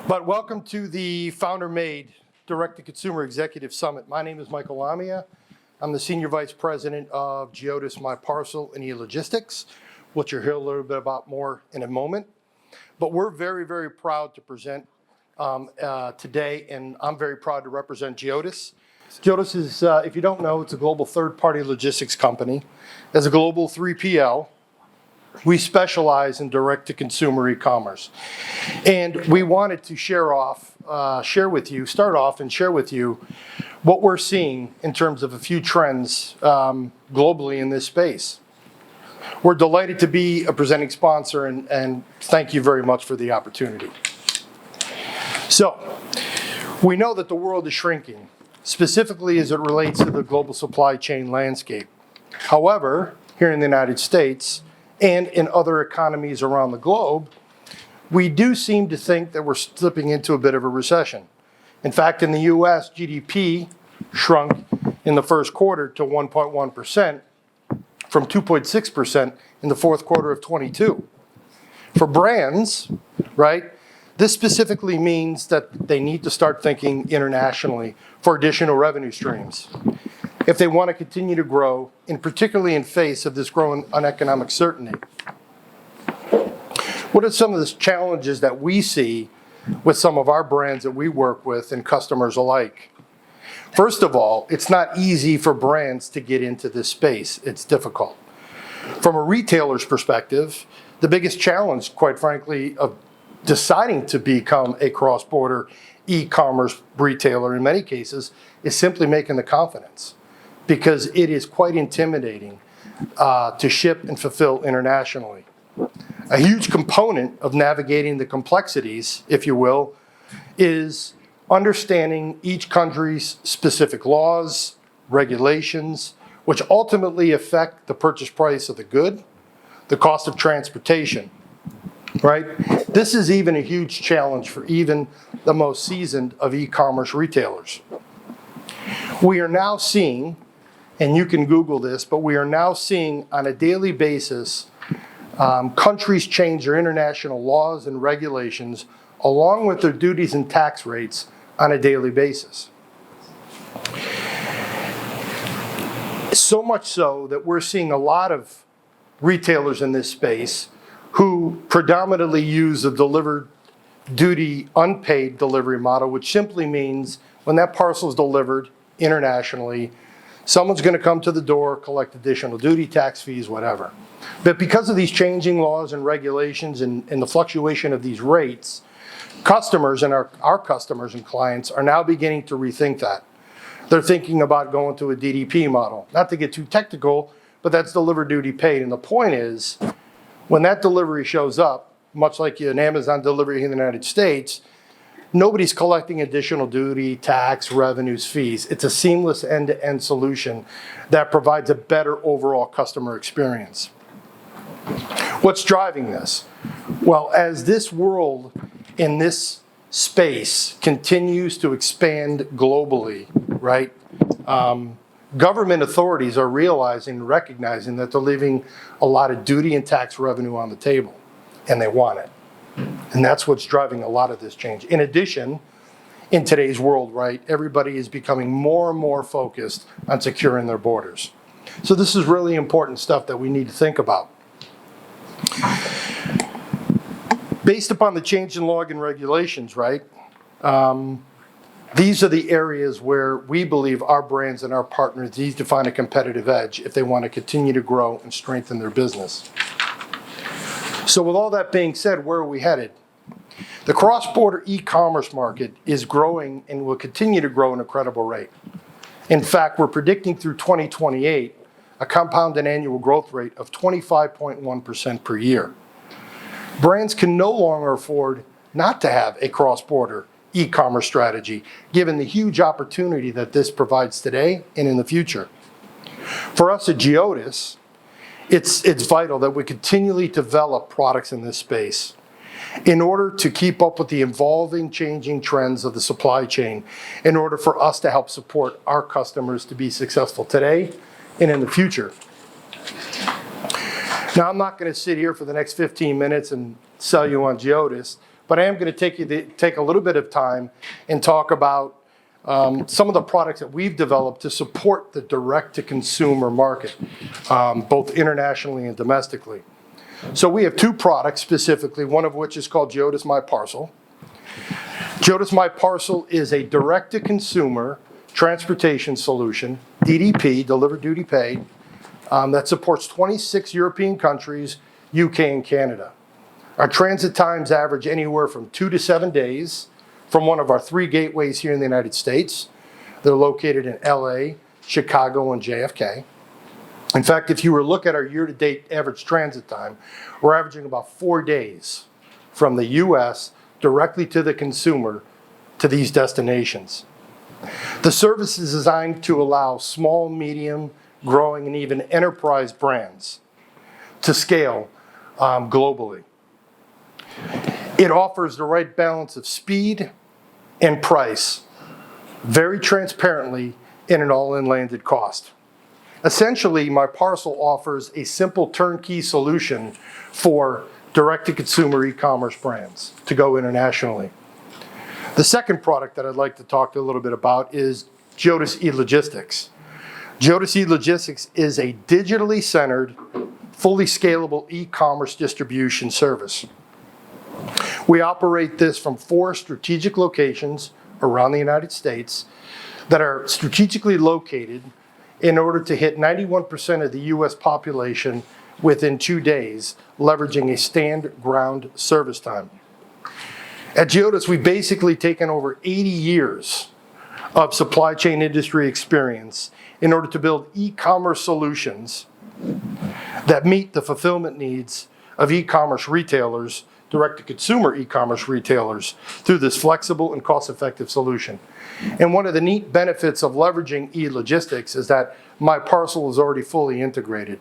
But welcome to the Founder Made Direct-to-Consumer Executive Summit. My name is Michael Lamia. I'm the Senior Vice President of Geodis, My Parcel, and E-Logistics, which you'll hear a little bit about more in a moment. But we're very, very proud to present today, and I'm very proud to represent Geodis. Geodis is, if you don't know, it's a global third-party logistics company. As a global 3PL, we specialize in direct-to-consumer e-commerce. And we wanted to share with you what we're seeing in terms of a few trends globally in this space. We're delighted to be a presenting sponsor, and thank you very much for the opportunity. So, we know that the world is shrinking, specifically as it relates to the global supply chain landscape. However, here in the United States, and in other economies around the globe, we do seem to think that we're slipping into a bit of a recession. In fact, in the US, GDP shrunk in the first quarter to 1.1% from 2.6% in the fourth quarter of 22. For brands, right, this specifically means that they need to start thinking internationally for additional revenue streams if they want to continue to grow, and particularly in face of this growing uneconomic certainty. What are some of the challenges that we see with some of our brands that we work with and customers alike? First of all, it's not easy for brands to get into this space. It's difficult. From a retailer's perspective, the biggest challenge, quite frankly, of deciding to become a cross-border e-commerce retailer in many cases is simply making the confidence, because it is quite intimidating to ship and fulfill internationally. A huge component of navigating the complexities, if you will, is understanding each country's specific laws, regulations, which ultimately affect the purchase price of the good, the cost of transportation, right? This is even a huge challenge for even the most seasoned of e-commerce retailers. We are now seeing, and you can Google this, but we are now seeing on a daily basis countries change their international laws and regulations along with their duties and tax rates on a daily basis. So much so that we're seeing a lot of retailers in this space who predominantly use a delivered duty unpaid delivery model, which simply means when that parcel is delivered internationally, someone's going to come to the door, collect additional duty, tax fees, whatever. But because of these changing laws and regulations and the fluctuation of these rates, customers and our customers and clients are now beginning to rethink that. They're thinking about going to a DDP model. Not to get too technical, but that's delivered duty paid. And the point is, when that delivery shows up, much like an Amazon delivery in the United States, nobody's collecting additional duty, tax, revenues, fees. It's a seamless end-to-end solution that provides a better overall customer experience. What's driving this? Well, as this world in this space continues to expand globally, right, government authorities are realizing and recognizing that they're leaving a lot of duty and tax revenue on the table, and they want it. And that's what's driving a lot of this change. In addition, in today's world, right, everybody is becoming more and more focused on securing their borders. So this is really important stuff that we need to think about. Based upon the change in law and regulations, right, these are the areas where we believe our brands and our partners need to find a competitive edge if they want to continue to grow and strengthen their business. So with all that being said, where are we headed? The cross-border e-commerce market is growing and will continue to grow at an incredible rate. In fact, we're predicting through 2028 a compounded annual growth rate of 25.1% per year. Brands can no longer afford not to have a cross-border e-commerce strategy, given the huge opportunity that this provides today and in the future. For us at Geodis, it's vital that we continually develop products in this space in order to keep up with the evolving, changing trends of the supply chain, in order for us to help support our customers to be successful today and in the future. Now, I'm not going to sit here for the next 15 minutes and sell you on Geodis. but I am going to take a little bit of time and talk about some of the products that we've developed to support the direct-to-consumer market, both internationally and domestically. So we have two products specifically, one of which is called Geodis My Parcel. Geodis My Parcel is a direct-to-consumer transportation solution, DDP, Delivered Duty Paid, that supports 26 European countries, UK and Canada. Our transit times average anywhere from 2 to 7 days from one of our 3 gateways here in the United States. They're located in LA, Chicago, and JFK. In fact, if you were to look at our year-to-date average transit time, we're averaging about 4 days from the US directly to the consumer to these destinations. The service is designed to allow small, medium, growing, and even enterprise brands to scale globally. It offers the right balance of speed and price very transparently in an all-in landed cost. Essentially, My Parcel offers a simple turnkey solution for direct-to-consumer e-commerce brands to go internationally. The second product that I'd like to talk a little bit about is Geodis eLogistics. Geodis eLogistics is a digitally centered, fully scalable e-commerce distribution service. We operate this from 4 strategic locations around the United States that are strategically located in order to hit 91% of the US population within 2 days, leveraging a stand ground service time. At Geodis, we've basically taken over 80 years of supply chain industry experience in order to build e-commerce solutions that meet the fulfillment needs of e-commerce retailers, direct-to-consumer e-commerce retailers, through this flexible and cost-effective solution. And one of the neat benefits of leveraging e-logistics is that My Parcel is already fully integrated.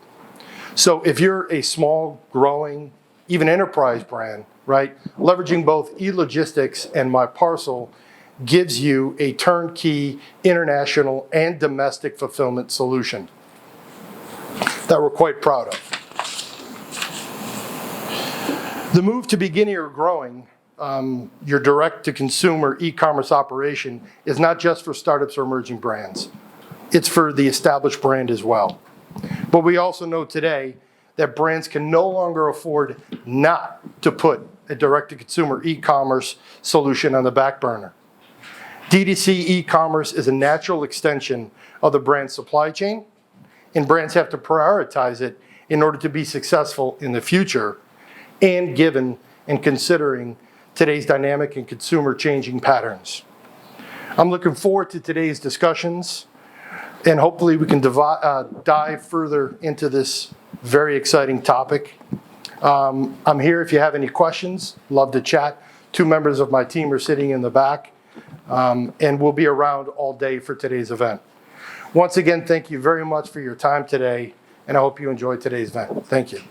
So if you're a small, growing, even enterprise brand, right, leveraging both e-logistics and My Parcel gives you a turnkey international and domestic fulfillment solution that we're quite proud of. The move to beginning or growing your direct-to-consumer e-commerce operation is not just for startups or emerging brands. It's for the established brand as well. But we also know today that brands can no longer afford not to put a direct-to-consumer e-commerce solution on the back burner. D2C e-commerce is a natural extension of the brand's supply chain, and brands have to prioritize it in order to be successful in the future, and given and considering today's dynamic and consumer changing patterns. I'm looking forward to today's discussions, and hopefully we can dive further into this very exciting topic. I'm here if you have any questions. Love to chat. 2 members of my team are sitting in the back, and we'll be around all day for today's event. Once again, thank you very much for your time today, and I hope you enjoyed today's event. Thank you.